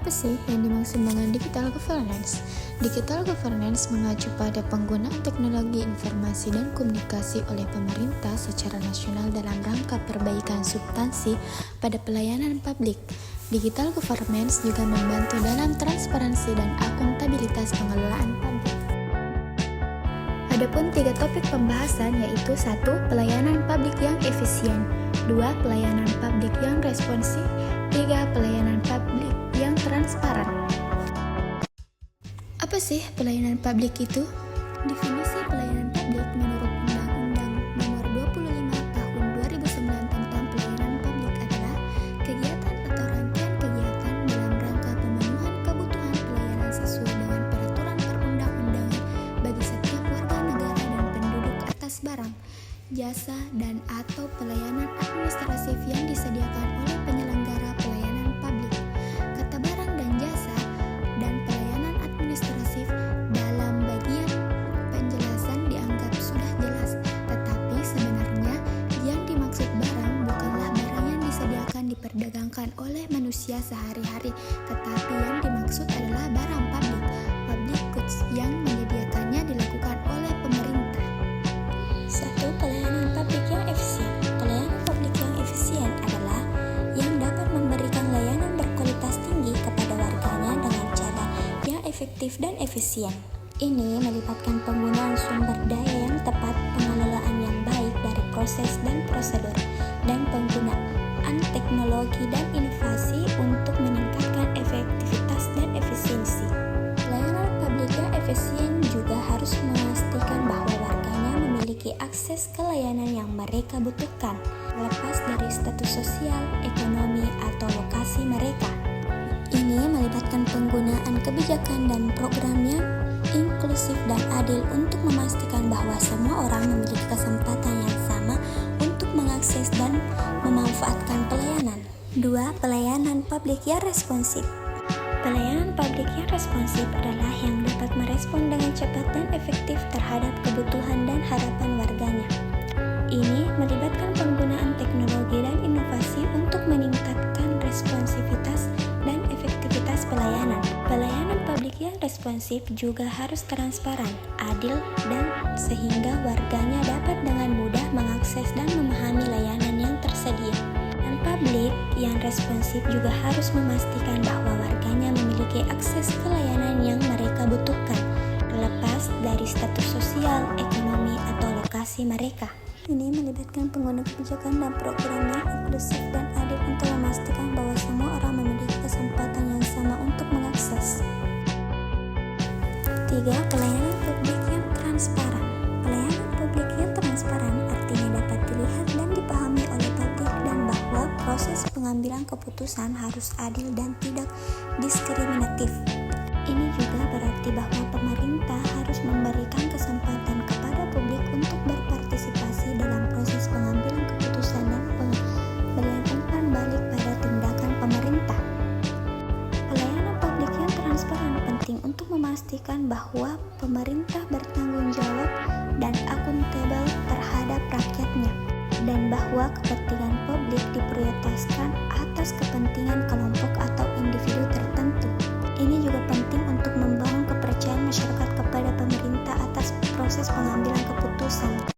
Apa sih yang dimaksud dengan digital governance? Digital governance mengacu pada penggunaan teknologi informasi dan komunikasi oleh pemerintah secara nasional dalam rangka perbaikan substansi pada pelayanan publik. Digital governance juga membantu dalam transparansi dan akuntabilitas pengelolaan publik. Adapun 3 topik pembahasan yaitu 1. Pelayanan publik yang efisien, 2. Pelayanan publik yang responsif, 3. Pelayanan publik yang transparan. Apa sih pelayanan publik itu? Definisi pelayanan publik menurut Undang-Undang Nomor 25 Tahun 2009 tentang Pelayanan Publik adalah kegiatan atau rangkaian kegiatan dalam rangka pemenuhan kebutuhan pelayanan sesuai dengan peraturan perundang-undangan bagi setiap warga negara dan penduduk atas barang, jasa, dan atau pelayanan administratif yang disediakan oleh penyelenggara pelayanan publik. Kata barang dan jasa dan pelayanan administratif dalam bagian penjelasan dianggap sudah jelas, tetapi sebenarnya yang dimaksud barang bukanlah barang yang disediakan diperdagangkan oleh manusia sehari-hari, tetapi yang dimaksud adalah barang public goods yang menyediakannya dilakukan oleh pemerintah. 1. Pelayanan publik yang efisien. Pelayanan publik yang efisien adalah yang dapat memberikan layanan berkualitas tinggi kepada warganya dengan cara yang efektif dan efisien. Ini melibatkan penggunaan sumber daya yang tepat, pengelolaan yang baik dari proses dan prosedur, dan penggunaan teknologi dan inovasi untuk meningkatkan efektivitas dan efisiensi. Pelayanan publik yang efisien juga harus memastikan bahwa warganya memiliki akses ke layanan yang mereka butuhkan, lepas dari status sosial, ekonomi, atau lokasi mereka. Ini melibatkan penggunaan kebijakan dan program yang inklusif dan adil untuk memastikan bahwa semua orang memiliki kesempatan yang sama untuk mengakses dan memanfaatkan pelayanan. 2. Pelayanan publik yang responsif. Pelayanan publik yang responsif adalah yang dapat merespon dengan cepat dan efektif terhadap kebutuhan dan harapan warganya. Ini melibatkan penggunaan teknologi dan inovasi untuk meningkatkan responsivitas dan efektivitas pelayanan. Pelayanan publik yang responsif juga harus transparan, adil, dan sehingga warganya dapat dengan mudah mengakses dan memahami layanan yang tersedia. Dan publik yang responsif juga harus memastikan bahwa warganya memiliki akses ke layanan yang mereka butuhkan, terlepas dari status sosial, ekonomi, atau lokasi mereka. Ini melibatkan pengguna kebijakan dan program yang inklusif dan adil untuk memastikan bahwa semua orang memiliki kesempatan yang sama untuk mengakses. 3. Pelayanan publik yang transparan. Pelayanan publik yang transparan artinya dapat dilihat dan dipahami oleh publik dan bahwa proses pengambilan keputusan harus adil dan tidak diskriminatif. Ini juga berarti bahwa pemerintah harus memberikan kesempatan kepada publik untuk berpartisipasi dalam proses pengambilan keputusan dan pemberian umpan balik pada tindakan pemerintah. Pelayanan publik yang transparan penting untuk memastikan bahwa pemerintah bertanggung jawab dan akuntabel terhadap rakyatnya, dan bahwa kepentingan publik diprioritaskan atas kepentingan kelompok atau individu tertentu. Ini juga penting untuk membangun kepercayaan masyarakat kepada pemerintah atas proses pengambilan keputusan.